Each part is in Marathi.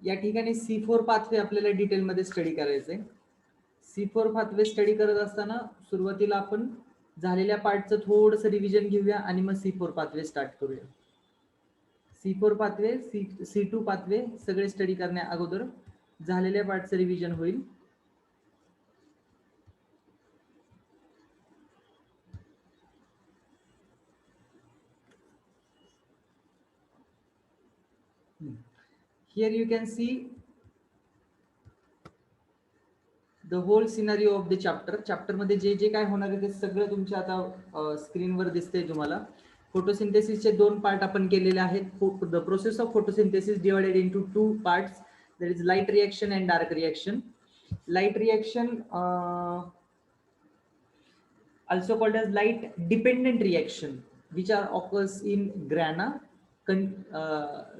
या ठिकाणी C4 पाथवे आपल्याला डिटेलमध्ये स्टडी करायचंय. C4 पाथवे स्टडी करत असताना सुरुवातीला आपण झालेल्या पार्टचं थोडंसं रिव्हिजन घेऊया आणि मग C4 पाथवे स्टार्ट करूया. C4 पाथवे, C2 पाथवे सगळे स्टडी करण्या अगोदर झालेल्या पार्टचं रिव्हिजन होईल. Here you can see the whole scenario of the chapter. Chapter मध्ये जे जे काय होणार आहे ते सगळं तुमच्या आता स्क्रीनवर दिसतंय तुम्हाला. फोटोसिंथेसिसचे दोन पार्ट आपण केलेले आहेत. The process of photosynthesis divided into two parts. There is light reaction and dark reaction. Light reaction also called as light dependent reaction, which are occurs in grana,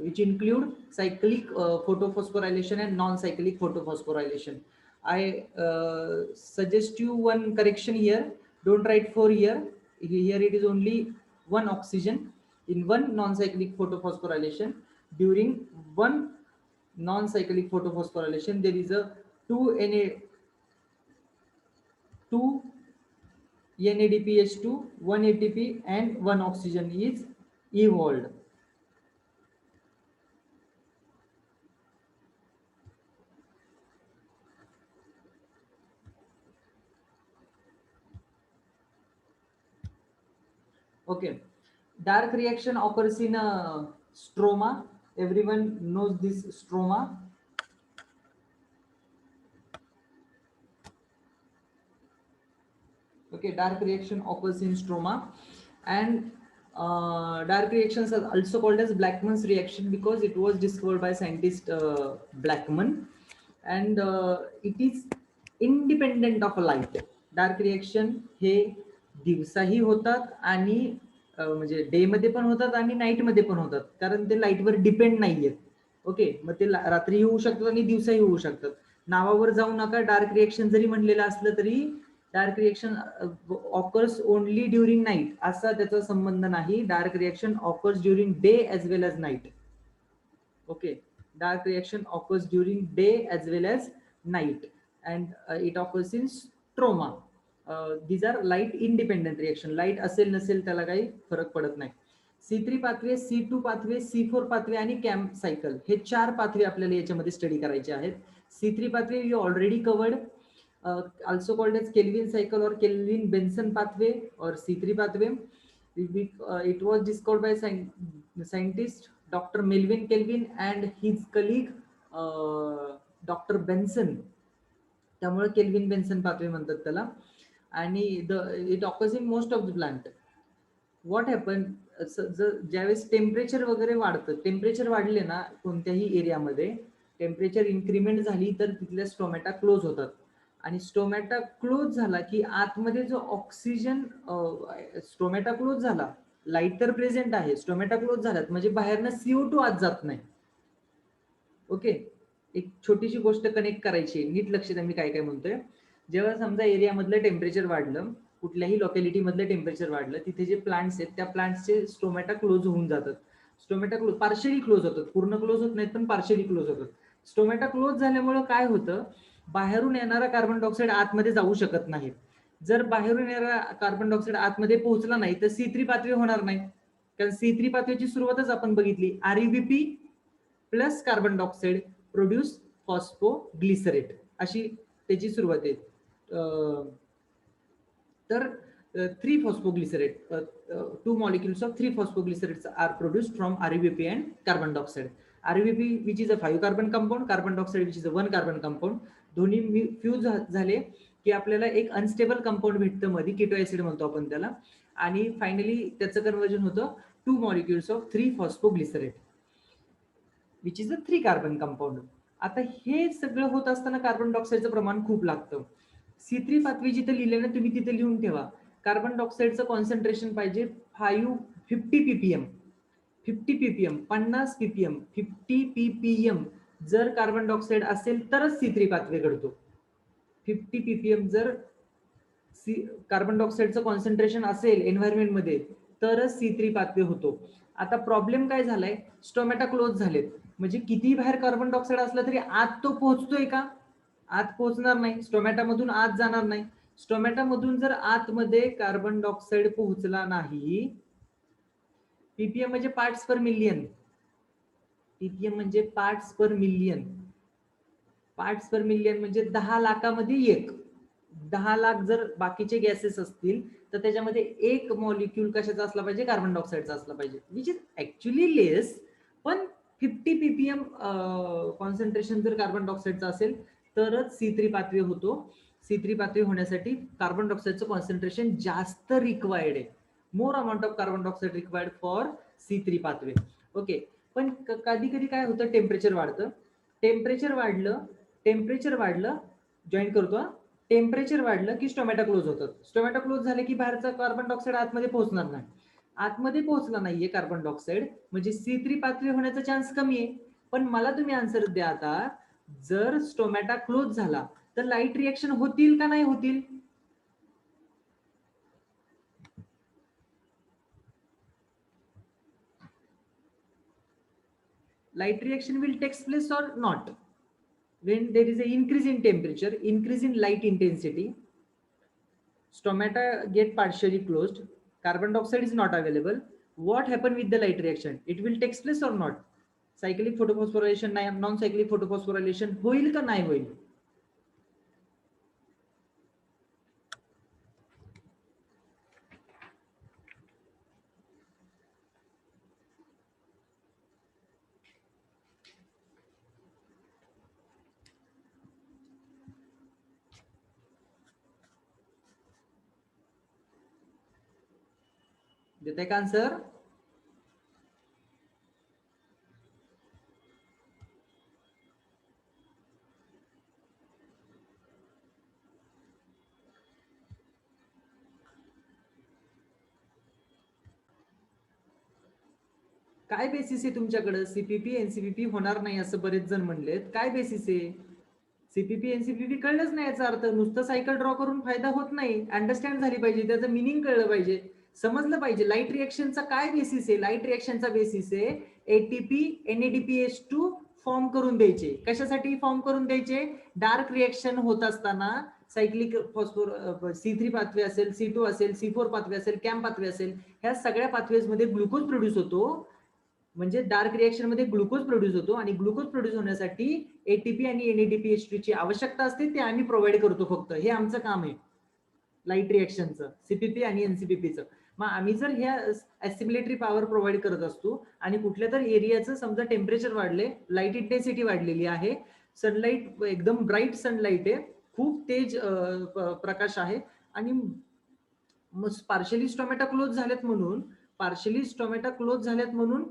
which include cyclic photophosphorylation and non-cyclic photophosphorylation. I suggest you one correction here. Don't write 4 here. Here it is only one oxygen in one non-cyclic photophosphorylation. During one non-cyclic photophosphorylation, there is a 2 NADPH2, 1 ATP and 1 oxygen is evolved. Okay, dark reaction occurs in a stroma. Everyone knows this stroma. Okay, dark reaction occurs in stroma, and dark reactions are also called as Blackman's reaction because it was discovered by scientist Blackman, and it is independent of light. Dark reaction हे दिवसाही होतात आणि म्हणजे डे मध्ये पण होतात आणि नाईट मध्ये पण होतात, कारण ते लाईटवर डिपेंड नाहीयेत. ओके, मग ते रात्री होऊ शकतात आणि दिवसाही होऊ शकतात. नावावर जाऊ नका. डार्क रिएक्शन जरी म्हणलेलं असलं तरी dark reaction occurs only during night असा त्याचा संबंध नाही. Dark reaction occurs during day as well as night. Okay, dark reaction occurs during day as well as night, and it occurs in stroma. These are light independent reaction. Light असेल नसेल त्याला काही फरक पडत नाही. C3 pathway, C2 pathway, C4 pathway आणि कॅम्प सायकल हे 4 पाथवे आपल्याला याच्यामध्ये स्टडी करायचे आहेत. C3 pathway you already covered, also called as Kelvin cycle or Kelvin Benson pathway or C3 pathway. It was discovered by scientist Dr. Melvin Kelvin and his colleague Dr. Benson. त्यामुळे केल्विन बेन्सन पाथवे म्हणतात त्याला. आणि it occurs in most of the plant. What happen, ज्यावेळेस टेम्परेचर वगैरे वाढतं, टेम्परेचर वाढले ना कोणत्याही एरियामध्ये, टेम्परेचर इन्क्रीमेंट झाली तर तिथल्या स्टोमॅटा क्लोज होतात, आणि स्टोमॅटा क्लोज झाला की आतमध्ये जो ऑक्सिजन, स्टोमॅटा क्लोज झाला, लाईट तर प्रेझेंट आहे, स्टोमॅटा क्लोज झाल्यात म्हणजे बाहेरनं CO2 आत जात नाही. ओके, एक छोटीशी गोष्ट कनेक्ट करायची, नीट लक्ष द्या मी काय काय म्हणतोय. जेव्हा समजा एरियामधलं टेम्परेचर वाढलं, कुठल्याही लोकॅलिटी मधलं टेम्परेचर वाढलं, तिथे जे प्लांट्स आहेत त्या प्लांट्सचे स्टोमॅटा क्लोज होऊन जातात. स्टोमॅटा क्लोज पार्शियली क्लोज होतात, पूर्ण क्लोज होत नाहीत पण पार्शियली क्लोज होतात. स्टोमॅटा क्लोज झाल्यामुळे काय होतं, बाहेरून येणारा कार्बन डायऑक्साईड आतमध्ये जाऊ शकत नाही. जर बाहेरून येणारा कार्बन डायऑक्साईड आतमध्ये पोहोचला नाही तर C3 पाथवे होणार नाही, कारण C3 पाथवेची सुरुवातच आपण बघितली, ReBP plus carbon dioxide produce phosphoglycerate अशी त्याची सुरुवात आहे. तर 3 phosphoglycerate, 2 molecules of 3 phosphoglycerates are produced from ReBP and carbon dioxide. ReBP which is a 5 carbon compound, carbon dioxide which is a 1 carbon compound, दोन्ही फ्यूज झाले की आपल्याला एक अनस्टेबल कंपाऊंड भेटतं मध्ये, कीटो ऍसिड म्हणतो आपण त्याला, आणि फायनली त्याचं कन्वर्जन होतं 2 molecules of 3 phosphoglycerate which is a 3 carbon compound. आता हे सगळं होत असताना कार्बन डायऑक्साईडचं प्रमाण खूप लागतं. C3 पाथवे जिथे लिहिले ना तुम्ही तिथे लिहून ठेवा, कार्बन डायऑक्साईडचं कॉन्सन्ट्रेशन पाहिजे 50 ppm, 50 ppm, 50 ppm, 50 ppm जर कार्बन डायऑक्साईड असेल तरच C3 पाथवे घडतो. 50 ppm जर कार्बन डायऑक्साईडचं कॉन्सन्ट्रेशन असेल एन्व्हायरमेंट मध्ये तरच C3 पाथवे होतो. आता प्रॉब्लेम काय झालाय, स्टोमॅटा क्लोज झालेत, म्हणजे किती बाहेर कार्बन डायऑक्साईड असलं तरी आत तो पोहोचतोय का? आत पोहोचणार नाही. स्टोमॅटामधून आत जाणार नाही. स्टोमॅटामधून जर आतमध्ये कार्बन डायऑक्साईड पोहोचला नाही, पीपीएम म्हणजे पार्ट्स पर मिलियन. पीपीएम म्हणजे पार्ट्स पर मिलियन. पार्ट्स पर मिलियन म्हणजे 10 लाखामध्ये एक. 10 लाख जर बाकीचे गॅसेस असतील तर त्याच्यामध्ये एक मॉलिक्यूल कशाचा असला पाहिजे? कार्बन डायऑक्साईडचा असला पाहिजे, विच इज ऍक्च्युली लेस. पण 50 पीपीएम कॉन्सन्ट्रेशन जर कार्बन डायऑक्साईडचा असेल तरच C3 पाथवे होतो. C3 पाथवे होण्यासाठी कार्बन डायऑक्साईडचं कॉन्सन्ट्रेशन जास्त रिक्वायर्ड आहे. More amount of carbon dioxide required for C3 pathway. Okay. पण कधी कधी काय होतं, टेम्परेचर वाढतं. टेम्परेचर वाढलं जॉईन करतो. टेम्परेचर वाढलं की स्टोमॅटा क्लोज होतात. स्टोमॅटा क्लोज झाले की बाहेरचा कार्बन डायऑक्साईड आतमध्ये पोहोचणार नाही. आतमध्ये पोहोचला नाहीये कार्बन डायऑक्साईड म्हणजे C3 पाथवे होण्याचा चान्स कमी आहे. पण मला तुम्ही आन्सर द्या आता, जर स्टोमॅटा क्लोज झाला तर लाईट रिएक्शन होतील का नाही होतील? Light reaction will take place or not? When there is an increase in temperature, increase in light intensity, stomata get partially closed, carbon dioxide is not available. What happened with the light reaction? It will take place or not? Cyclic photophosphorylation, non-cyclic photophosphorylation होईल का नाही होईल? देते का आन्सर? काय बेसिस आहे तुमच्याकडे? सीपीपी एनसीपीपी होणार नाही असं बरेच जण म्हणलेत. काय बेसिस आहे? सीपीपी एनसीपीपी कळलंच नाही याचा अर्थ. नुसतं सायकल ड्रॉ करून फायदा होत नाही. अंडरस्टँड झाली पाहिजे, त्याचं मिनिंग कळलं पाहिजे, समजलं पाहिजे. लाईट रिएक्शनचा काय बेसिस आहे? लाईट रिएक्शनचा बेसिस आहे एटीपी NADPH2 फॉर्म करून द्यायचे. कशासाठी फॉर्म करून द्यायचे? डार्क रिएक्शन होत असताना सायक्लिक फॉस्फोर C3 पाथवे असेल, C2 असेल, C4 पाथवे असेल, कॅम पाथवे असेल, ह्या सगळ्या पाथवेज मध्ये ग्लुकोज प्रोड्यूस होतो. म्हणजे डार्क रिएक्शन मध्ये ग्लुकोज प्रोड्यूस होतो आणि ग्लुकोज प्रोड्यूस होण्यासाठी एटीपी आणि NADPH2 ची आवश्यकता असते. ते आम्ही प्रोव्हाइड करतो फक्त. हे आमचं काम आहे लाईट रिएक्शनचं, सीपीपी आणि एनसीपीपीचं. मग आम्ही जर ह्या ऍसिमिलेटरी पॉवर प्रोव्हाइड करत असतो आणि कुठल्या तर एरियाचं समजा टेम्परेचर वाढले, लाईट इंटेन्सिटी वाढलेली आहे, सनलाईट एकदम ब्राईट सनलाईट आहे, खूप तेज प्रकाश आहे आणि पार्शली स्टोमॅटा क्लोज झाल्यात म्हणून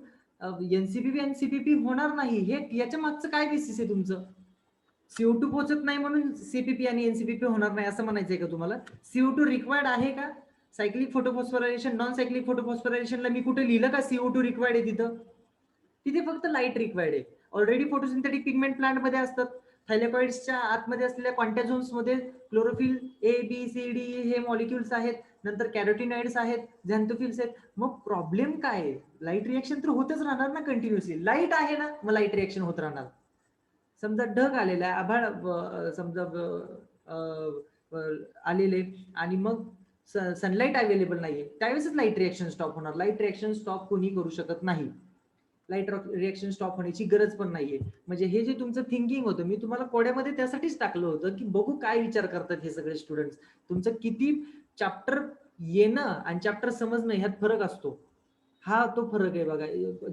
एनसीपीपी आणि सीपीपी होणार नाही. हे याच्या मागचं काय बेसिस आहे तुमचं? CO2 पोहोचत नाही म्हणून सीपीपी आणि एनसीपीपी होणार नाही असं म्हणायचंय का तुम्हाला? CO2 रिक्वायर्ड आहे का? सायक्लिक फोटोफॉस्फोरायलेशन, नॉन सायक्लिक फोटोफॉस्फोरायलेशनला मी कुठे लिहिलं का CO2 रिक्वायर्ड आहे तिथं? तिथे फक्त लाईट रिक्वायर्ड आहे. ऑलरेडी फोटोसिंथेटिक पिगमेंट प्लांट मध्ये असतात. थायलेकॉइड्सच्या आतमध्ये असलेल्या कॉन्टॅझोन्स मध्ये chlorophyll A B C D हे मॉलिक्युल्स आहेत, नंतर कॅरोटिनॉइड्स आहेत, झॅन्थोफिल्स आहेत. मग प्रॉब्लेम काय आहे? लाईट रिएक्शन तर होतच राहणार ना कंटिन्युअसली. लाईट आहे ना, मग लाईट रिएक्शन होत राहणार. समजा ढग आलेला आहे, आभाळ समजा आलेले आणि मग सनलाईट अवेलेबल नाहीये, त्यावेळेसच लाईट रिएक्शन स्टॉप होणार. लाईट रिएक्शन स्टॉप कोणी करू शकत नाही. लाईट रिएक्शन स्टॉप होण्याची गरज पण नाहीये. म्हणजे हे जे तुमचं थिंकिंग होतं, मी तुम्हाला कोड्यामध्ये त्यासाठीच टाकलं होतं की बघू काय विचार करतात हे सगळे स्टुडंट्स. तुमचं किती चॅप्टर येणं आणि चॅप्टर समजणं ह्यात फरक असतो. हा तो फरक आहे बघा.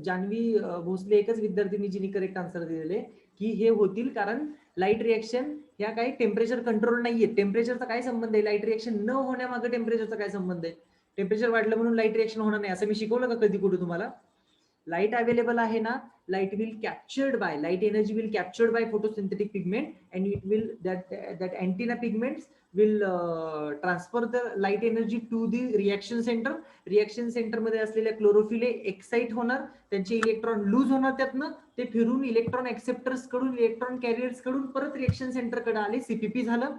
जान्हवी भोसले एकच विद्यार्थिनी जिने करेक्ट आन्सर दिलेले की हे होतील, कारण लाईट रिएक्शन ह्या काही टेम्परेचर कंट्रोल नाहीये. टेम्परेचरचा काय संबंध आहे? लाईट रिएक्शन न होण्यामागे टेम्परेचरचा काय संबंध आहे? टेम्परेचर वाढलं म्हणून लाईट रिएक्शन होणार नाही असं मी शिकवलं का कधी कुठे तुम्हाला? लाईट अवेलेबल आहे ना, light will captured by light energy will captured by photosynthetic pigment and it will that antenna pigments will transfer the light energy to the reaction center मध्ये असलेल्या क्लोरोफिल एक्साइट होणार, त्यांचे इलेक्ट्रॉन लूज होणार, त्यातनं ते फिरून इलेक्ट्रॉन एक्सेप्टर्स कडून, इलेक्ट्रॉन कॅरियर्स कडून परत रिएक्शन सेंटर कडे आले, सीपीपी झालं.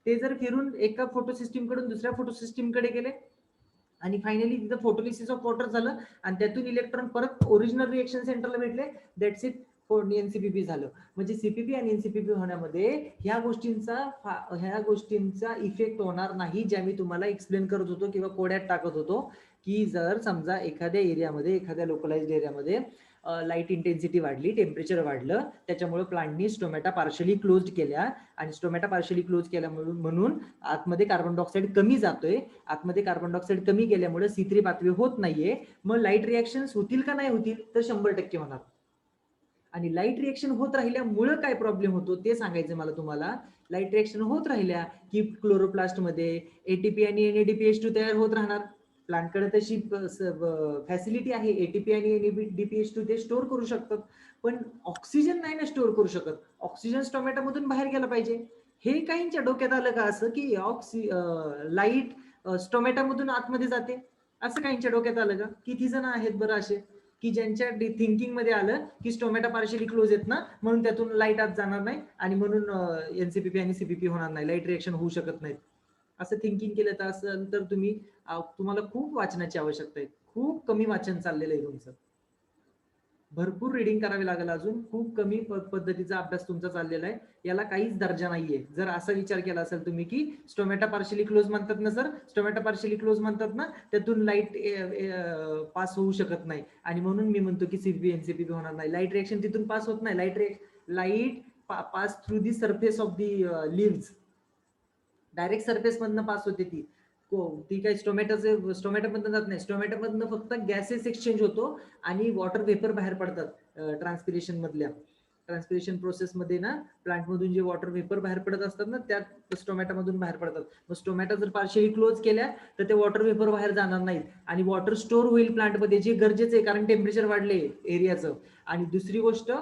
ते जर फिरून एका फोटोसिस्टीम कडून दुसऱ्या फोटोसिस्टीम कडे गेले आणि फायनली तिथं फोटोलिसिस ऑफ वॉटर झालं आणि त्यातून इलेक्ट्रॉन परत ओरिजिनल रिएक्शन सेंटरला भेटले. That's it. एनसीपीपी झालं. म्हणजे सीपीपी आणि एनसीपीपी होण्यामध्ये ह्या गोष्टींचा इफेक्ट होणार नाही, ज्या मी तुम्हाला एक्सप्लेन करत होतो किंवा कोड्यात टाकत होतो, की जर समजा एखाद्या एरियामध्ये, एखाद्या लोकलाइज्ड एरियामध्ये लाईट इंटेन्सिटी वाढली, टेम्परेचर वाढलं, त्याच्यामुळे प्लांटनी स्टोमॅटा पार्शली क्लोज केल्या आणि स्टोमॅटा पार्शली क्लोज केल्या म्हणून आतमध्ये कार्बन डायऑक्साईड कमी जातोय. आतमध्ये कार्बन डायऑक्साईड कमी गेल्यामुळे C3 पातळी होत नाहीये. मग लाईट रिएक्शन्स होतील का नाही होतील? तर 100% होणार. आणि लाईट रिएक्शन होत राहिल्यामुळे काय प्रॉब्लेम होतो ते सांगायचं मला तुम्हाला. लाईट रिएक्शन होत राहिल्या की क्लोरोप्लास्ट मध्ये एटीपी आणि NADPH2 तयार होत राहणार. प्लांटकडे तशी फॅसिलिटी आहे, एटीपी आणि NADPH2 ते स्टोअर करू शकतात, पण ऑक्सिजन नाही ना स्टोअर करू शकत. ऑक्सिजन स्टोमॅटामधून बाहेर गेला पाहिजे. हे काहींच्या डोक्यात आलं का असं की लाईट स्टोमॅटामधून आतमध्ये जाते? असं काहींच्या डोक्यात आलं का? किती जण आहेत बरं असे की ज्यांच्या थिंकिंग मध्ये आलं की स्टोमॅटा पार्शियली क्लोज आहेत ना, म्हणून त्यातून लाईट आत जाणार नाही आणि म्हणून एनसीपीपी आणि सीपीपी होणार नाही, लाईट रिएक्शन होऊ शकत नाहीत, असं थिंकिंग केलं तर असेल तर तुम्हाला खूप वाचनाची आवश्यकता आहे. खूप कमी वाचन चाललेलं आहे तुमचं. भरपूर रिडिंग करावी लागेल, अजून खूप कमी पद्धतीचा अभ्यास तुमचा चाललेला आहे. याला काहीच दर्जा नाहीये. जर असा विचार केला असेल तुम्ही की स्टोमॅटा पार्शियली क्लोज म्हणतात ना सर, स्टोमॅटा पार्शियली क्लोज म्हणतात ना, त्यातून लाईट पास होऊ शकत नाही आणि म्हणून मी म्हणतो की सीपीपी एनसीपीपी होणार नाही. लाईट रिएक्शन तिथून पास होत नाही. Light pass through the surface of the leaves, direct surface मधनं पास होते ती काही स्टोमॅटामधनं जात नाही. स्टोमॅटामधनं फक्त गॅसेस एक्सचेंज होतो आणि वॉटर वेपर बाहेर पडतात ट्रान्सपिरेशन प्रोसेसमध्ये ना, प्लांटमधून जे वॉटर वेपर बाहेर पडत असतात ना, त्या स्टोमॅटामधून बाहेर पडतात. मग स्टोमॅटा जर पार्शियली क्लोज केल्या तर ते वॉटर वेपर बाहेर जाणार नाहीत आणि वॉटर स्टोअर होईल प्लांटमध्ये, जे गरजेचं आहे, कारण टेम्परेचर वाढले एरियाचं. आणि दुसरी गोष्ट,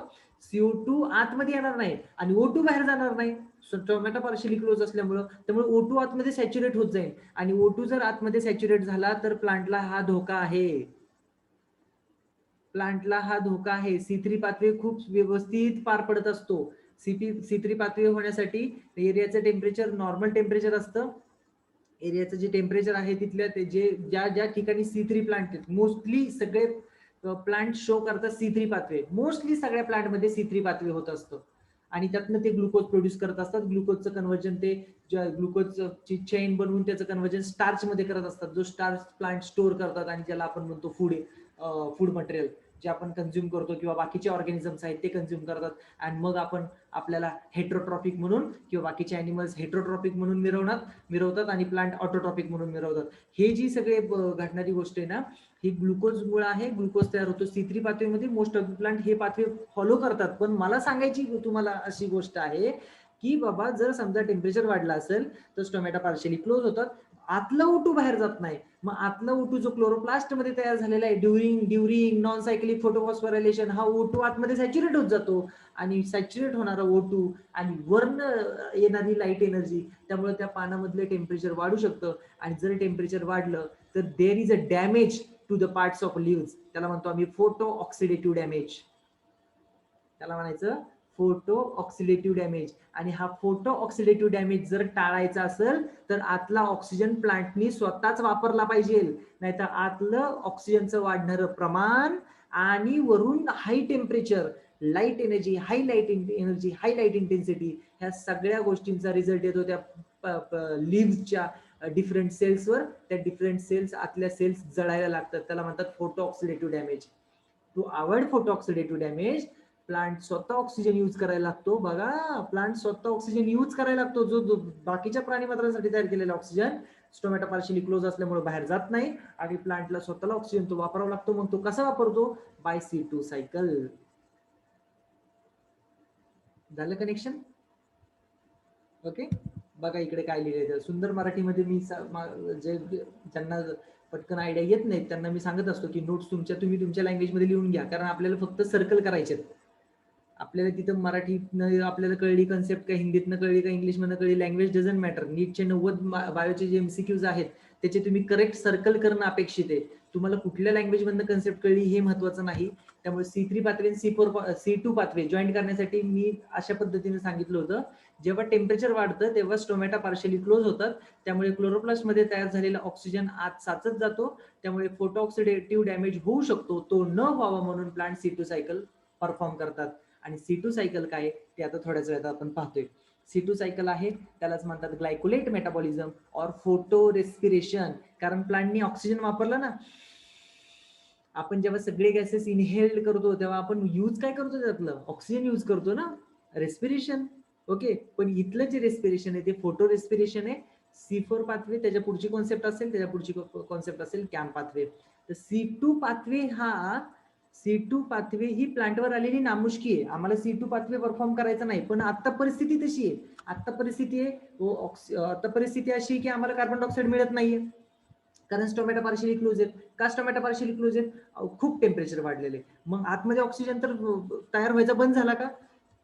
CO2 आतमध्ये येणार नाही आणि O2 बाहेर जाणार नाही स्टोमॅटा पार्शियली क्लोज असल्यामुळं. त्यामुळे O2 आतमध्ये सॅच्युरेट होत जाईल आणि O2 जर आतमध्ये सॅच्युरेट झाला तर प्लांटला हा धोका आहे. C3 पातळी खूप व्यवस्थित पार पडत असतो. C3 पातळी होण्यासाठी एरियाचं टेम्परेचर नॉर्मल टेम्परेचर असतं. एरियाचं जे टेम्परेचर आहे तिथल्या ज्या ठिकाणी C3 प्लांट आहेत, मोस्टली सगळे प्लांट शो करतात C3 पाथवे. मोस्टली सगळ्या प्लांटमध्ये C3 पाथवे होत असतं आणि त्यातनं ते ग्लुकोज प्रोड्यूस करत असतात. ग्लुकोजचं कन्व्हर्जन ते ग्लुकोजची चेन बनवून त्याचं कन्व्हर्जन स्टार्च मध्ये करत असतात, जो स्टार्च प्लांट स्टोअर करतात आणि ज्याला आपण म्हणतो फूड मटेरियल, जे आपण कन्झ्युम करतो किंवा बाकीचे ऑर्गॅनिझम्स आहेत ते कन्झ्युम करतात. आणि मग आपल्याला हेट्रोट्रॉपिक म्हणून किंवा बाकीचे अॅनिमल्स हेट्रोट्रॉपिक म्हणून मिरवतात आणि प्लांट ऑटोट्रॉपिक म्हणून मिरवतात. हे जी सगळे घडणारी गोष्ट आहे ना, ही ग्लुकोज मुळे आहे. ग्लुकोज तयार होतो C3 पाथवेमध्ये. मोस्ट ऑफ द प्लांट हे पाथवे फॉलो करतात. पण मला सांगायची तुम्हाला अशी गोष्ट आहे की बाबा, जर समजा टेम्परेचर वाढलं असेल तर स्टोमॅटा पार्शियली क्लोज होतात, आतला O2 बाहेर जात नाही. मग आतला O2 जो क्लोरोप्लास्ट मध्ये तयार झालेला आहे ड्युरिंग नॉन सायक्लिक फोटोफॉस्फोरायलेशन, हा O2 आतमध्ये सॅच्युरेट होत जातो आणि सॅच्युरेट होणारा O2 आणि वर्ण येणारी लाईट एनर्जी, त्यामुळे त्या पानामधले टेम्परेचर वाढू शकतं. आणि जर टेम्परेचर वाढलं तर there is a damage to the parts of leaves. त्याला म्हणतो आम्ही फोटो ऑक्सिडेटिव्ह डॅमेज. त्याला म्हणायचं फोटो ऑक्सिडेटिव्ह डॅमेज. आणि हा फोटो ऑक्सिडेटिव्ह डॅमेज जर टाळायचा असेल तर आतला ऑक्सिजन प्लांटनी स्वतःच वापरला पाहिजे. नाहीतर आतलं ऑक्सिजनचं वाढणारं प्रमाण आणि वरून हाय टेम्परेचर, लाईट एनर्जी, हाय लाईट इंटेन्सिटी, ह्या सगळ्या गोष्टींचा रिझल्ट येतो त्या लिव्हच्या डिफरंट सेल्सवर. त्या डिफरंट सेल्स, आतल्या सेल्स जळायला लागतात. त्याला म्हणतात photo oxidative damage. To avoid photo oxidative damage, plant स्वतः ऑक्सिजन यूज करायला लागतो. बघा, प्लांट स्वतः ऑक्सिजन यूज करायला लागतो. जो बाकीच्या प्राणीमात्रांसाठी तयार केलेला ऑक्सिजन स्टोमॅटा पार्शियली क्लोज असल्यामुळे बाहेर जात नाही आणि प्लांटला स्वतःला ऑक्सिजन तो वापरावा लागतो. मग तो कसा वापरतो? By C2 cycle. झालं कनेक्शन? ओके. बघा इकडे काय लिहिलंय सुंदर मराठीमध्ये. मी ज्यांना पटकन आयडिया येत नाही त्यांना मी सांगत असतो की नोट्स तुम्ही तुमच्या लँग्वेजमध्ये लिहून घ्या, कारण आपल्याला फक्त सर्कल करायचे. आपल्याला तिथं मराठीतनं आपल्याला कळली कन्सेप्ट का, हिंदीतनं कळली का, इंग्लिशमधनं कळली, लँग्वेज डझंट मॅटर. नीटचे 90 बायोचे जे MCQs आहेत त्याचे तुम्ही करेक्ट सर्कल करणं अपेक्षित आहे. तुम्हाला कुठल्या लँग्वेजमधनं कन्सेप्ट कळली हे महत्वाचं नाही. त्यामुळे C3 पाथवे आणि C2 पाथवे जॉईन करण्यासाठी मी अशा पद्धतीने सांगितलं होतं. जेव्हा टेम्परेचर वाढतं तेव्हा स्टोमॅटा पार्शियली क्लोज होतात, त्यामुळे क्लोरोप्लास्ट मध्ये तयार झालेला ऑक्सिजन आत साचत जातो, त्यामुळे फोटो ऑक्सिडेटिव्ह डॅमेज होऊ शकतो. तो न व्हावा म्हणून प्लांट C2 सायकल परफॉर्म करतात. आणि C2 सायकल काय आहे ते आता थोड्याच वेळात आपण पाहतोय. C2 सायकल आहे त्यालाच म्हणतात ग्लायकोलेट मेटाबॉलिझम और फोटो रेस्पिरेशन. कारण प्लांटनी ऑक्सिजन वापरला ना, आपण जेव्हा सगळे गॅसेस इनहेल्ड करतो तेव्हा आपण यूज काय करतो त्यातलं ऑक्सिजन यूज करतो ना, रेस्पिरेशन. ओके, पण इथलं जे रेस्पिरेशन आहे ते फोटो रेस्पिरेशन आहे. C4 पाथवे, त्याच्या पुढची कॉन्सेप्ट असेल, त्याच्या पुढची कॉन्सेप्ट असेल कॅम पाथवे. तर C2 पाथवे C2 पाथवे ही प्लांटवर आलेली नामुष्की आहे. आम्हाला C2 पाथवे परफॉर्म करायचा नाही, पण आता परिस्थिती तशी आहे. आता परिस्थिती अशी की आम्हाला कार्बन डायऑक्साईड मिळत नाहीये कारण स्टोमॅटो पार्शियली क्लोज आहेत. का स्टोमॅटो पार्शियली क्लोज आहेत? खूप टेम्परेचर वाढलेले. मग आतमध्ये ऑक्सिजन तर तयार व्हायचा बंद झाला का?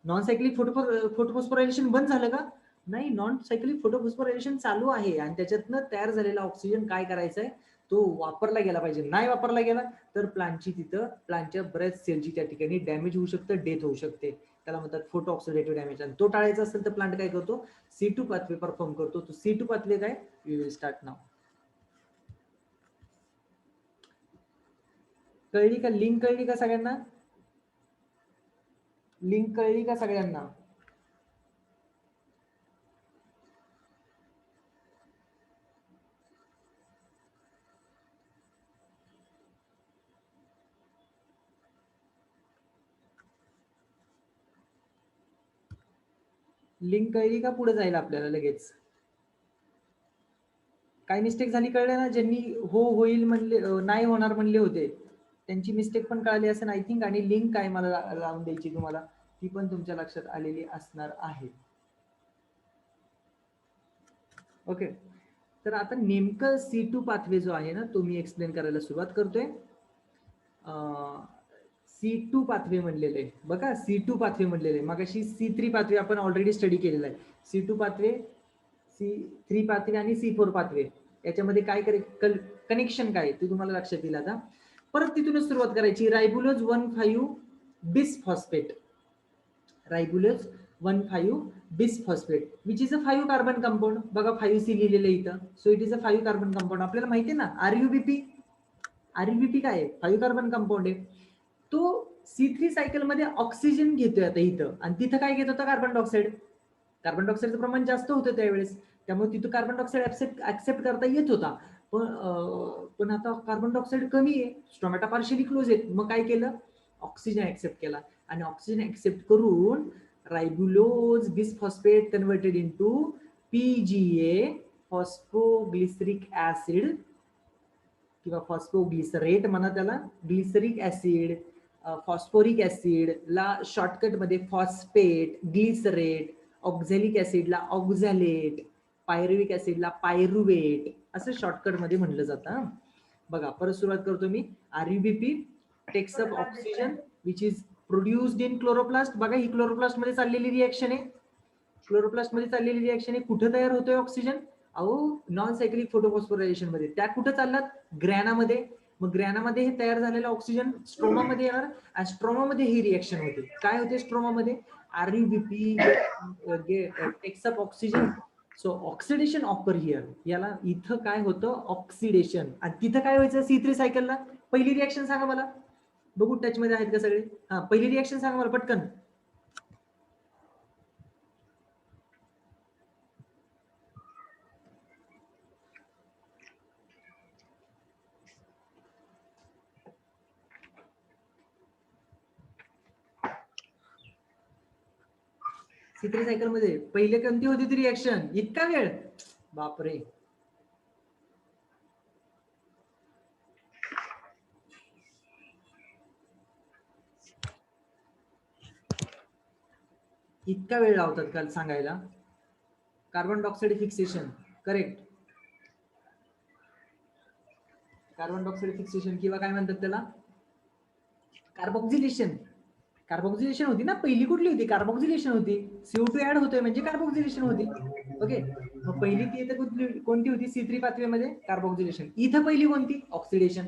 नॉन सायक्लिक फोटोफॉस्फोरायझेशन बंद झालं का? नाही, नॉन सायक्लिक फोटोफॉस्फोरायझेशन चालू आहे आणि त्याच्यातनं तयार झालेला ऑक्सिजन काय करायचा आहे, तो वापरला गेला पाहिजे. नाही वापरला गेला तर प्लांटच्या बऱ्याच सेलची त्या ठिकाणी डॅमेज होऊ शकतं, डेथ होऊ शकते. त्याला म्हणतात फोटो ऑक्सिडेटिव्ह डॅमेज. आणि तो टाळायचा असेल तर प्लांट काय करतो, C2 पाथवे परफॉर्म करतो. तो C2 पाथवे काय, वी विल स्टार्ट नाव. कळली का? लिंक कळली का सगळ्यांना? लिंक कळली का सगळ्यांना? लिंक कळली का? पुढे जाईल आपल्याला लगेच. काय मिस्टेक झाली कळलं ना? ज्यांनी होईल म्हणले, नाही होणार म्हणले होते, त्यांची मिस्टेक पण कळाली असेल आय थिंक. आणि लिंक काय मला लावून द्यायची तुम्हाला, ती पण तुमच्या लक्षात आलेली असणार आहे. ओके, तर आता नेमकं C2 पाथवे जो आहे ना, तो मी एक्सप्लेन करायला सुरुवात करतोय. C2 पाथवे म्हणलेले बघा, C2 पाथवे म्हणलेले. मगाशी C3 पाथवे आपण ऑलरेडी स्टडी केलेला आहे. C2 पाथवे, C3 पाथवे आणि C4 पाथवे, याच्यामध्ये काय कनेक्शन काय ते तुम्हाला लक्षात येईल. आता परत तिथूनच सुरुवात करायची. Ribulose 1,5 bisphosphate, ribulose 1,5 bisphosphate which is a 5 carbon compound. बघा 5C लिहिलेलं इथं. So it is a 5 carbon compound. आपल्याला माहिती आहे ना RUBP. RUBP काय आहे? 5 कार्बन कंपाऊंड आहे. तो C3 सायकल मध्ये ऑक्सिजन घेतोय आता इथं, आणि तिथं काय घेत होता? Carbon dioxide. कार्बन डायऑक्साईडचं प्रमाण जास्त होतं त्यावेळेस, त्यामुळे तिथं कार्बन डायऑक्साईड ऍक्सेप्ट करता येत होता. पण आता कार्बन डायऑक्साईड कमी आहे, स्टोमॅटो पार्शियली क्लोज आहेत. मग काय केलं? ऑक्सिजन ऍक्सेप्ट केला. आणि ऑक्सिजन ऍक्सेप्ट करून ribulose bisphosphate converted into PGA, phosphoglyceric acid किंवा फॉस्फोग्लिसरेट म्हणा त्याला. ग्लिसरिक ऍसिड, फॉस्फोरिक ऍसिड ला शॉर्टकट मध्ये फॉस्फेट, ग्लिसरेट, ऑक्झॅलिक ऍसिडला ऑक्झॅलेट, पायरुविक ऍसिडला पायरुवेट असं शॉर्टकट मध्ये म्हणलं जातं. बघा परत सुरुवात करतो मी. RUBP takes up oxygen which is produced in chloroplast. बघा ही क्लोरोप्लास्ट मध्ये चाललेली रिएक्शन आहे. क्लोरोप्लास्ट मध्ये चाललेली रिएक्शन आहे. कुठं तयार होतोय ऑक्सिजन? अहो नॉन सायक्लिक फोटोफॉस्फोरायझेशन मध्ये. त्या कुठं चाललात? ग्रॅनामध्ये. मग ग्रॅनामध्ये हे तयार झालेलं ऑक्सिजन स्ट्रोमामध्ये येणार, आणि स्ट्रोमामध्ये ही रिएक्शन होते. काय होते स्ट्रोमामध्ये? RUBP takes up oxygen. So oxidation occur here. याला इथं काय होतं? ऑक्सिडेशन. आणि तिथं काय व्हायचं C3 सायकलला? पहिली रिएक्शन सांगा मला बघू, टच मध्ये आहेत का सगळे? हा, पहिली रिएक्शन सांगा मला पटकन. C3 सायकल मध्ये पहिले कोणती होती ती रिएक्शन? इतका वेळ? बापरे. इतका वेळ लावतात का सांगायला? Carbon dioxide fixation, correct. Carbon dioxide fixation किंवा काय म्हणतात त्याला? कार्बोक्सिलेशन. कार्बोक्सिलेशन होती ना पहिली. कुठली होती? कार्बोक्सिलेशन होती. CO2 ऍड होतोय म्हणजे कार्बोक्सिलेशन होती. ओके, मग पहिली ती इथं कोणती होती? C3 पाथवेमध्ये carboxylation. इथं पहिली कोणती? ऑक्सिडेशन.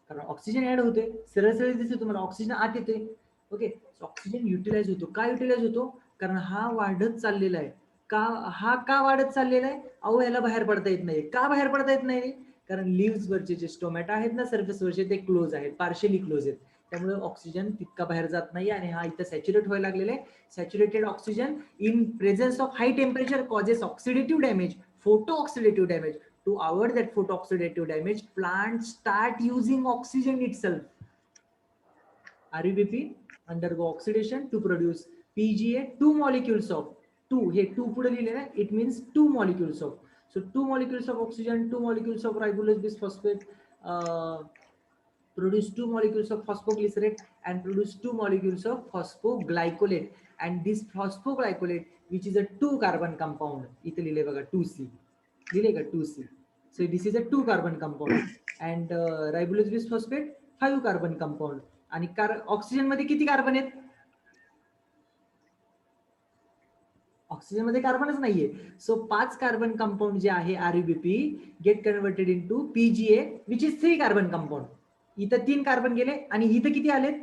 कारण ऑक्सिजन ऍड होते, सरळ सरळ दिसते तुम्हाला, ऑक्सिजन आत येते. ओके, ऑक्सिजन युटिलाइज होतो. का युटिलाइज होतो? कारण हा वाढत चाललेला आहे. का वाढत चाललेला आहे? अहो याला बाहेर पडता येत नाही. का बाहेर पडता येत नाही? कारण लिव्स वरचे जे स्टोमॅटा आहेत ना, सरफेस वरचे, ते क्लोज आहेत, पार्शियली क्लोज आहेत. त्यामुळे ऑक्सिजन तितका बाहेर जात नाही आणि हा इथं सॅच्युरेट व्हायला लागलेला आहे. Saturated oxygen in presence of high temperature causes oxidative damage, photo oxidative damage. To avoid that photo-oxidative damage, plants start using oxygen itself. RUBP undergo oxidation to produce PGA, two molecules of two. Here two पुढे लिहिलेलं आहे. It means two molecules of. So two molecules of oxygen, two molecules of ribulose bisphosphate produce two molecules of phosphoglycerate and produce two molecules of phosphoglycolate. And this phosphoglycolate, which is a two carbon compound, इथे लिहिले बघा 2C. लिहिले का 2C. So this is a 2 carbon compound and ribulose bisphosphate 5 carbon compound. आणि ऑक्सिजन मध्ये किती कार्बन आहेत? ऑक्सिजन मध्ये कार्बनच नाहीये. सो 5 कार्बन कंपाऊंड जे आहे RUBP get converted into PGA which is 3 carbon compound. इथं 3 कार्बन गेले आणि इथं किती आलेत?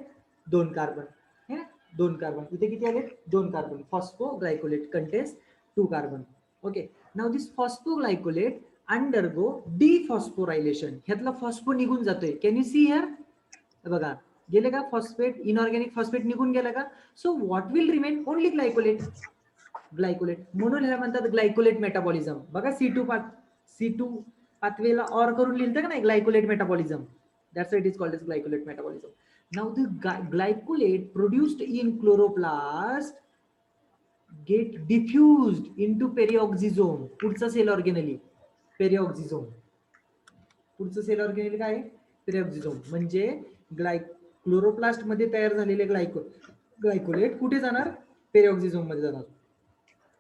2 कार्बन. है ना, 2 कार्बन. इथे किती आलेत? 2 carbon. Phosphoglycolate contains 2 carbon. Okay, now this phosphoglycolate undergo dephosphorylation. ह्यातला फॉस्फो निघून जातोय. Can you see here? बघा गेले का फॉस्फेट, इनऑर्गॅनिक फॉस्फेट निघून गेला का? So what will remain? Only glycolate. Glycolate म्हणून ह्याला म्हणतात ग्लायकोलेट मेटाबॉलिझम. बघा C2 पाथवेला ऑर करून लिहिलं का नाही, glycolate metabolism. That's it is called as glycolate metabolism. Now the glycolate produced in chloroplast get diffused into peroxisome. पुढचा सेल ऑर्गेनेली पेरिऑक्सिझोम. पुढचं सेल ऑर्गेनेली काय? पेरिऑक्सिझोम. म्हणजे क्लोरोप्लास्ट मध्ये तयार झालेले ग्लायकोलेट कुठे जाणार? पेरिऑक्सिझोम मध्ये जाणार.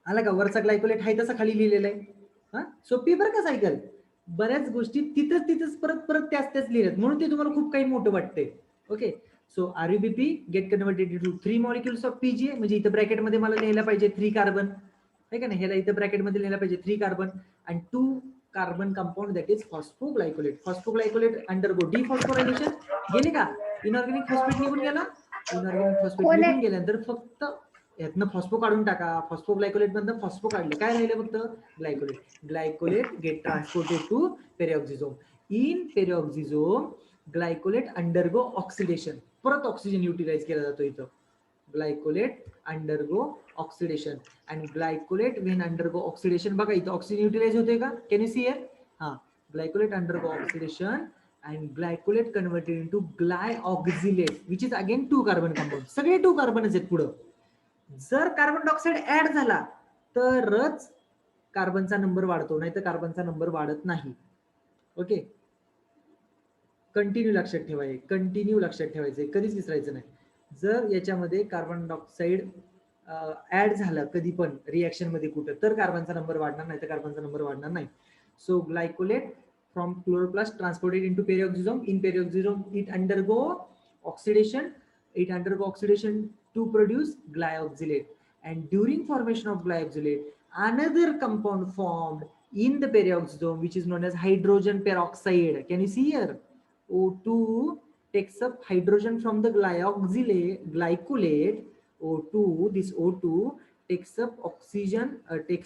आला का? वरचा ग्लायकोलेट आहे तसा खाली लिहिलेला आहे. हा, सोपी बरं का सायकल. बऱ्याच गोष्टी तिथंच परत त्याच लिहिल्यात म्हणून ते तुम्हाला खूप काही मोठं वाटतंय. Okay, so RUBP get converted to 3 molecules of PGA. म्हणजे इथं ब्रॅकेट मध्ये मला लिहायला पाहिजे 3 कार्बन, आहे का नाही? ह्याला इथं ब्रॅकेट मध्ये लिहायला पाहिजे 3 carbon and 2 carbon compound that is phosphoglycolate. Phosphoglycolate undergo dephosphorylation. गेले का? इनऑर्गॅनिक फॉस्फेट निघून गेला. इनऑर्गॅनिक फॉस्फेट निघून गेल्यानंतर फक्त यातनं फॉस्फो काढून टाका. फॉस्फोग्लायकोलेट मधनं फॉस्फो काढलं, काय राहिलं? फक्त glycolate. Glycolate get transported to peroxisome. In peroxisome glycolate undergo oxidation. परत ऑक्सिजन युटिलाइज केला जातो इथं. Glycolate undergo oxidation and glycolate when undergo oxidation. बघा इथं ऑक्सिजन युटिलाइज होते का? Can you see here? हा, glycolate undergo oxidation and glycolate converted into glyoxylate which is again 2 carbon compound. सगळे 2 कार्बनच आहेत पुढं. जर कार्बन डायऑक्साइड ऍड झाला तरच कार्बनचा नंबर वाढतो, नाही तर कार्बनचा नंबर वाढत नाही. ओके, कंटिन्यू लक्षात ठेवायचं, कधीच विसरायचं नाही. जर याच्यामध्ये कार्बन डायऑक्साइड ऍड झालं कधी पण रिएक्शन मध्ये कुठं, तर कार्बनचा नंबर वाढणार, नाही तर कार्बनचा नंबर वाढणार नाही. So glycolate from chloroplast transported into peroxisome. In peroxisome it undergo oxidation to produce glyoxylate, and during formation of glyoxylate another compound formed in the peroxisome which is known as hydrogen peroxide. Can you see here? O2 takes up hydrogen from the glycolate. This O2 takes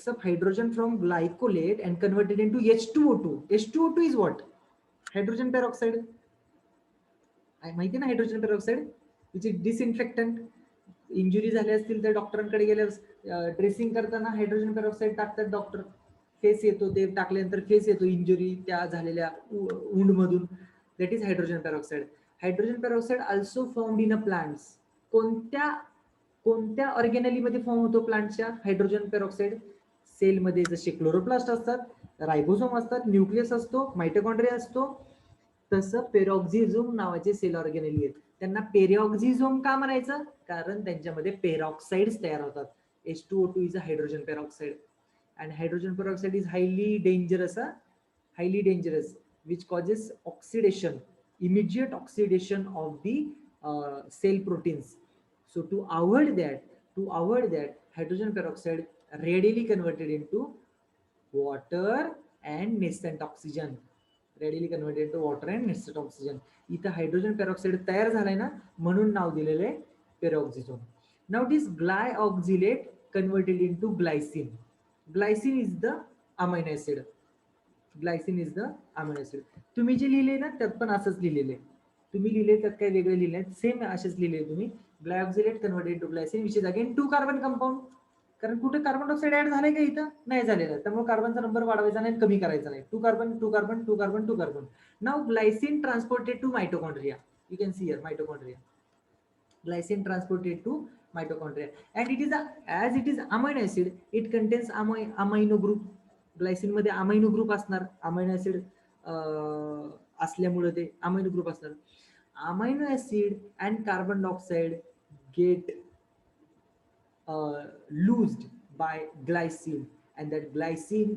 up hydrogen from glycolate and converted into H2O2. H2O2 is what? Hydrogen peroxide. माहिती ना hydrogen peroxide, which is disinfectant. Injury झाली असतील तर डॉक्टरांकडे गेल्यावर ड्रेसिंग करताना हायड्रोजन पेरॉक्साइड टाकतात डॉक्टर. फेस येतो, ते टाकल्यानंतर फेस येतो इंजुरी त्या झालेल्या वुंड मधून. That is hydrogen peroxide. Hydrogen peroxide also found in a plants. कोणत्या ऑर्गेनली मध्ये फॉर्म होतो प्लांटच्या हायड्रोजन पेरॉक्साइड? सेलमध्ये जसे क्लोरोप्लास्ट असतात, रायबोसोम असतात, न्यूक्लियस असतो, मायटोकॉन्ड्रिया असतो, तसं पेरॉक्सिझोम नावाचे सेल ऑर्गेनली आहेत. त्यांना पेरॉक्सिझोम का म्हणायचं? कारण त्यांच्यामध्ये पेरॉक्साइड्स तयार होतात. H2O2 is a hydrogen peroxide and hydrogen peroxide is highly dangerous which causes oxidation, immediate oxidation of the cell proteins. So to avoid that, hydrogen peroxide readily converted into water and nascent oxygen. इथं हायड्रोजन पेरॉक्साइड तयार झालाय ना, म्हणून नाव दिलेलं आहे peroxisome. Now this glyoxylate converted into glycine. Glycine is the amino acid. तुम्ही जे लिहिले ना त्यात पण असंच लिहिलेलं आहे. तुम्ही लिहिले तर काही वेगळे लिहिले सेम असेच लिहिले तुम्ही. Glyoxylate converted to glycine which is again 2 carbon compound. कारण कुठे कार्बन डायऑक्साइड ऍड झालंय का इथं? नाही झालेलं. त्यामुळे कार्बनचा नंबर वाढवायचा नाही, कमी करायचा नाही. 2 carbon 2 carbon 2 carbon 2 carbon. Now glycine transported to mitochondria. You can see here mitochondria. Glycine transported to mitochondria, and it is as it is amino acid, it contains amino group. Glycine मध्ये amino group असणार, amino acid असल्यामुळे ते amino group असणार. Amino acid and carbon dioxide get loosed by glycine, and that glycine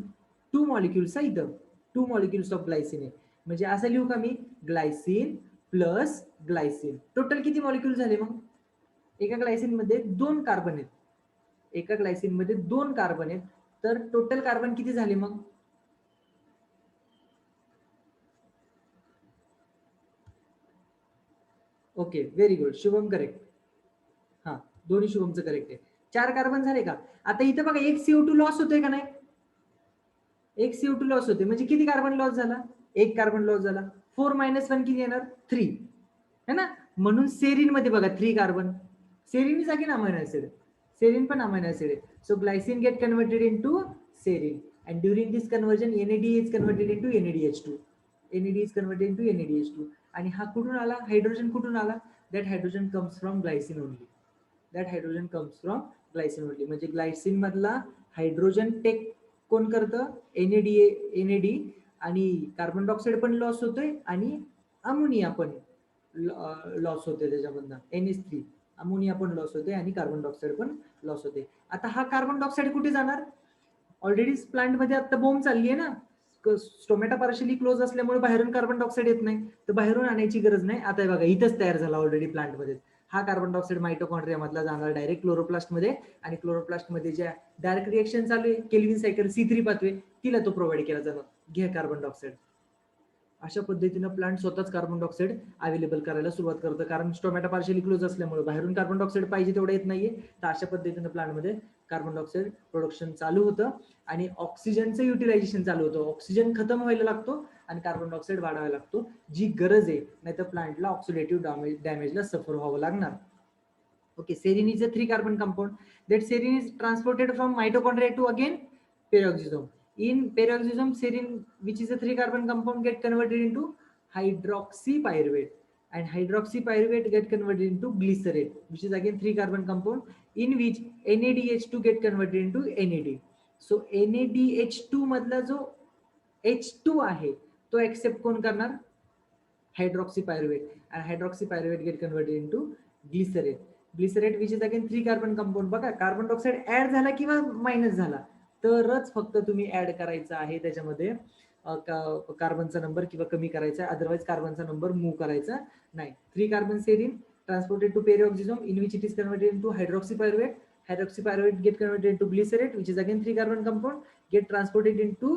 2 molecules आहे इथं, 2 molecules of glycine आहे. म्हणजे असं लिहू का मी, ग्लायसिन प्लस ग्लायसिन. टोटल किती मॉलिक्यूल झाले मग? एका ग्लायसिन मध्ये 2 कार्बन आहेत, एका ग्लायसिन मध्ये 2 कार्बन आहेत, तर टोटल कार्बन किती झाले मग? Okay, very good, Shubham correct. हा, दोन्ही शुभमचं करेक्ट आहे. 4 कार्बन झाले का? आता इथं बघा, एक CO2 लॉस होतोय का नाही? एक CO2 लॉस होते, म्हणजे किती कार्बन लॉस झाला? एक कार्बन लॉस झाला. 4 - 1 किती येणार? 3 है ना. म्हणून सेरीन मध्ये बघा 3 carbon. Serine is again amino acid, serine पण अमायनो ऍसिड आहे. So glycine get converted into serine, and during this conversion NAD is converted into NADH2. NAD is converted into NADH2. आणि हा कुठून आला? हायड्रोजन कुठून आला? That hydrogen comes from glycine only. That hydrogen comes from glycine only. म्हणजे ग्लायसिन मधला हायड्रोजन टेक कोण करतं? NAD. आणि कार्बन डायऑक्साइड पण लॉस होतोय आणि अमोनिया पण लॉस होते त्याच्यामधनं. NH3 अमोनिया पण लॉस होते आणि कार्बन डायऑक्साइड पण लॉस होते. आता हा कार्बन डायऑक्साइड कुठे जाणार? ऑलरेडी प्लांट मध्ये आता बोंब चालली आहे ना. स्टोमॅटा पार्शियली क्लोज असल्यामुळे बाहेरून कार्बन डायऑक्साइड येत नाही, तर बाहेरून आणायची गरज नाही. आता बघा, इथंच तयार झाला ऑलरेडी प्लांट मध्ये. हा कार्बन डायऑक्साइड माइटोकॉन्ड्रिया मधला जाणार डायरेक्ट क्लोरोप्लास्ट मध्ये, आणि क्लोरोप्लास्ट मध्ये ज्या डायरेक्ट रिएक्शन चालू आहे, केल्विन सायकल C3 पाथवे, तिला तो प्रोव्हाइड केला जाणार. घ्या कार्बन डायऑक्साइड. अशा पद्धतीनं प्लांट स्वतःच कार्बन डायऑक्साइड अवेलेबल करायला सुरुवात करतं, कारण स्टोमॅटा पार्शियली क्लोज असल्यामुळे बाहेरून कार्बन डायऑक्साइड पाहिजे तेवढं येत नाहीये. तर अशा पद्धतीनं प्लांटमध्ये कार्बन डायऑक्साइड प्रोडक्शन चालू होतं आणि ऑक्सिजनचं युटिलायझेशन चालू होतं. ऑक्सिजन खतम व्हायला लागतो आणि कार्बन डायऑक्साइड वाढवायला लागतो, जी गरज आहे. नाही तर प्लांटला ऑक्सिडेटिव्ह डॅमेजला सफर व्हावं लागणार. Okay, serine is a 3 carbon compound. That serine is transported from mitochondria to again peroxisome. In peroxisome, serine, which is a 3 carbon compound, get converted into hydroxypyruvate, and hydroxypyruvate get converted into glycerate, which is again 3 carbon compound, in which NADH2 get converted into NAD. So NADH2 मधला जो H2 आहे तो एक्सेप्ट कोण करणार? hydroxypyruvate, and hydroxypyruvate get converted into glycerate. Glycerate which is again 3 carbon compound. बघा, कार्बन डायऑक्साइड ऍड झाला किंवा मायनस झाला तरच फक्त तुम्ही ऍड करायचा आहे त्याच्यामध्ये कार्बनचा नंबर किंवा कमी करायचा, अदरवाइज कार्बनचा नंबर मूव्ह करायचा नाही. 3 carbon serine transported to peroxisome, in which it is converted into hydroxypyruvate. Hydroxypyruvate get converted into glycerate, which is again 3 carbon compound, get transported into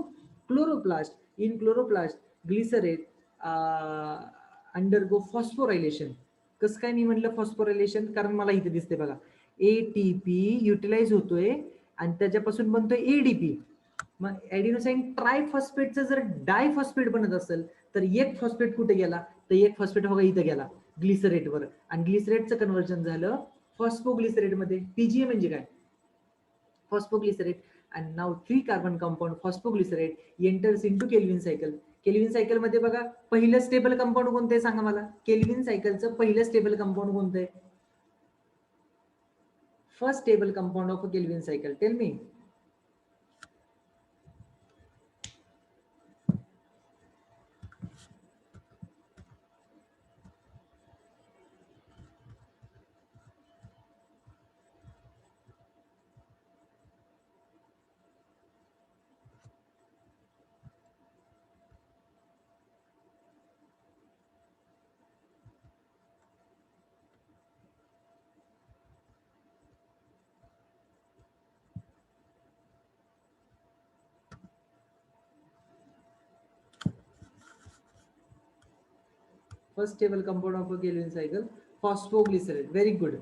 chloroplast. In chloroplast, glycerate undergo phosphorylation. कसं काय मी म्हटलं फॉस्फोरायलेशन? कारण मला इथे दिसते बघा, ATP युटिलाइज होतोय आणि त्याच्यापासून बनतोय ADP. मग ऍडिनोसाइन ट्रायफॉस्फेटचं जर डायफॉस्फेट बनत असेल तर एक फॉस्फेट कुठे गेला? तर एक फॉस्फेट बघा इथं गेला ग्लिसरेटवर, आणि ग्लिसरेटचं कन्व्हर्जन झालं फॉस्फोग्लिसरेट मध्ये. PGA म्हणजे काय? Phosphoglycerate. and now 3 carbon compound phosphoglycerate enters into Kelvin cycle. Kelvin cycle मध्ये बघा, पहिलं स्टेबल कंपाऊंड कोणतं आहे सांगा मला? केल्विन सायकलचं पहिलं स्टेबल कंपाऊंड कोणतं आहे? First stable compound of a kelvin cycle, tell me. First stable compound of a kelvin cycle phosphoglycerate. Very good.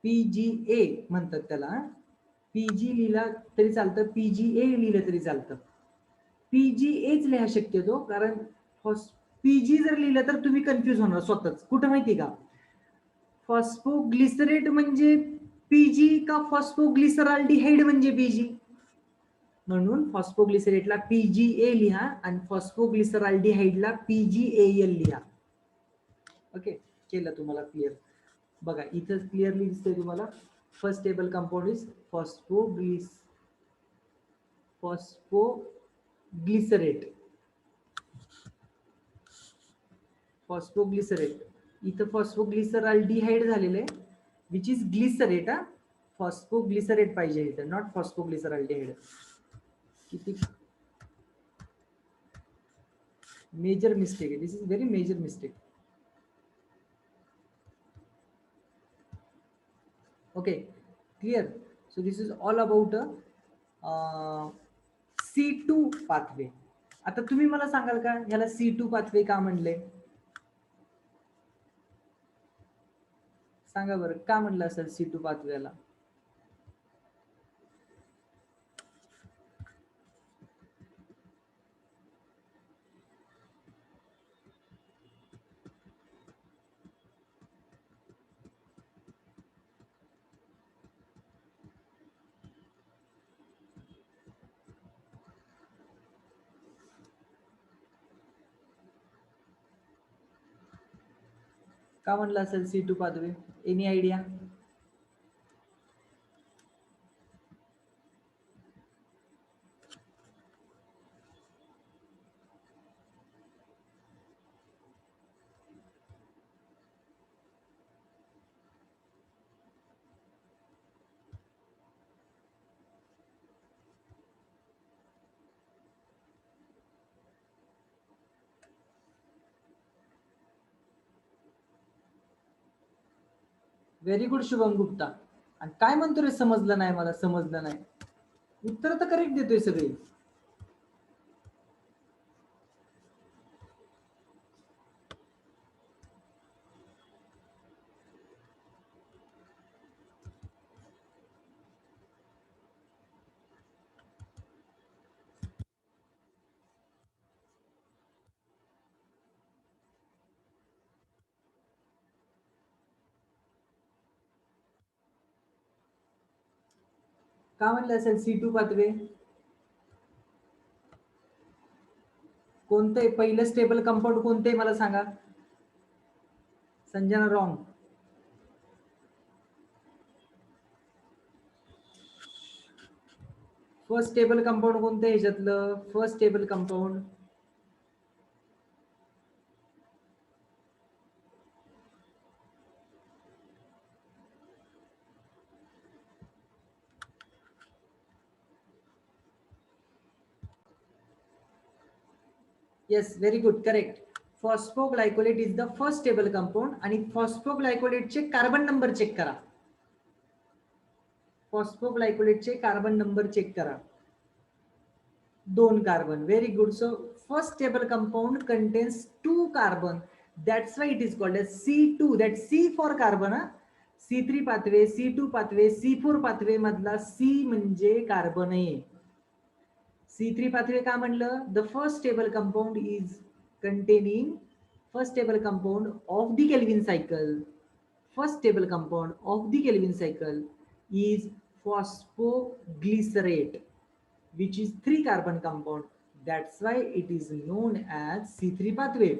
PGA म्हणतात त्याला. PG लिहिला तरी चालतं, PGA लिहिलं तरी चालतं. PGAच लिहा शक्यतो, कारण पीजी जर लिहिलं तर तुम्ही कन्फ्यूज होणार स्वतःच. कुठं माहिती का, फॉस्फोग्लिसरेट म्हणजे पीजी का फॉस्फोग्लिसरॉल्डिहाइड म्हणजे पीजी. म्हणून फॉस्फोग्लिसरेटला पीजीए लिहा आणि फॉस्फोग्लिसरॉल्डिहाइडला पीजीएल लिहा. ओके, केलं तुम्हाला क्लिअर. बघा इथं क्लिअरली दिसतंय तुम्हाला. First stable compound is phosphoglycerate. Phosphoglycerate इथं फॉस्फोग्लिसरॉल्डिहाइड झालेलं आहे, विच इज ग्लिसरेट. हा, फॉस्फोग्लिसरेट पाहिजे इथं, नॉट फॉस्फोग्लिसरॉल्डिहाइड. किती मेजर मिस्टेक आहे, this is very major mistake. Okay, clear. So this is all about C2 pathway. आता तुम्ही मला सांगाल का ह्याला C2 पाथवे का म्हणले? सांगा बरं, का म्हणलं असेल C2 पाथवेला? का म्हणलं असेल C2 pathway? Any idea? Very good Shubham Gupta. आणि काय म्हणतो रे, समजलं नाही मला, समजलं नाही. उत्तर तर करेक्ट देतोय सगळे. का म्हणलं असेल C2 पाथवे? कोणते पहिलं स्टेबल कंपाऊंड कोणते मला सांगा. Sanjana wrong. First stable compound कोणतं ह्याच्यातलं? First stable compound yes, very good, correct. Phosphoglycolate is the first stable compound. आणि फॉस्फोग्लायकोलेटचे कार्बन नंबर चेक करा. फॉस्फोग्लायकोलेटचे कार्बन नंबर चेक करा. 2 carbon. Very good. So first stable compound contains 2 carbon. That's why it is called as C2. That's C for carbon. C3 pathway, C2 pathway, C4 pathway मधला C म्हणजे कार्बन आहे. C3 पाथवे का म्हणलं? The first stable compound is containing first stable compound of the Kelvin cycle. First stable compound of the Kelvin cycle is phosphoglycerate, which is 3 carbon compound. That's why it is known as C3 pathway.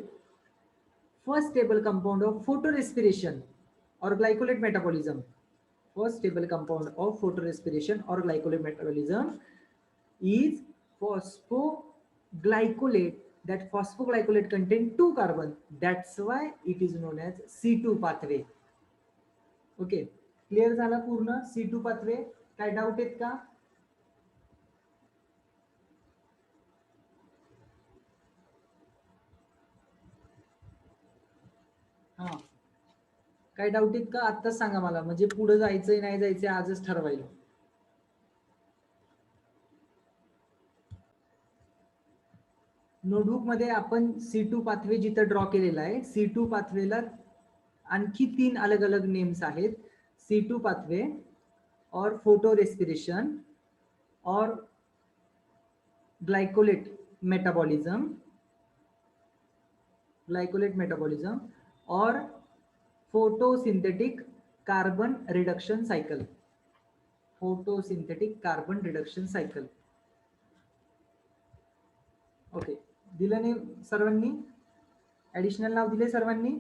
First stable compound of photorespiration or glycolate metabolism. First stable compound of photorespiration or glycolate metabolism is phosphoglycolate. That phosphoglycolate contain 2 carbon. That's why it is known as C2 pathway. Okay, clear झाला पूर्ण C2 पाथवे? काय डाऊट आहेत का? हा, काय डाऊट आहेत का? आत्ताच सांगा मला, म्हणजे पुढे जायचंय नाही जायचंय आजच ठरवायला. नोटबुक मध्ये आपण C2 पाथवे जिथं ड्रॉ केलेला आहे, C2 पाथवेला आणखी 3 अलग अलग नेम्स आहेत. C2 पाथवे और फोटो रेस्पिरेशन और ग्लायकोलेट मेटाबॉलिझम ग्लायकोलेट मेटाबॉलिझम और photosynthetic carbon reduction cycle. Photosynthetic carbon reduction cycle. Okay, दिलं नाही सर्वांनी? ऍडिशनल नाव दिले सर्वांनी?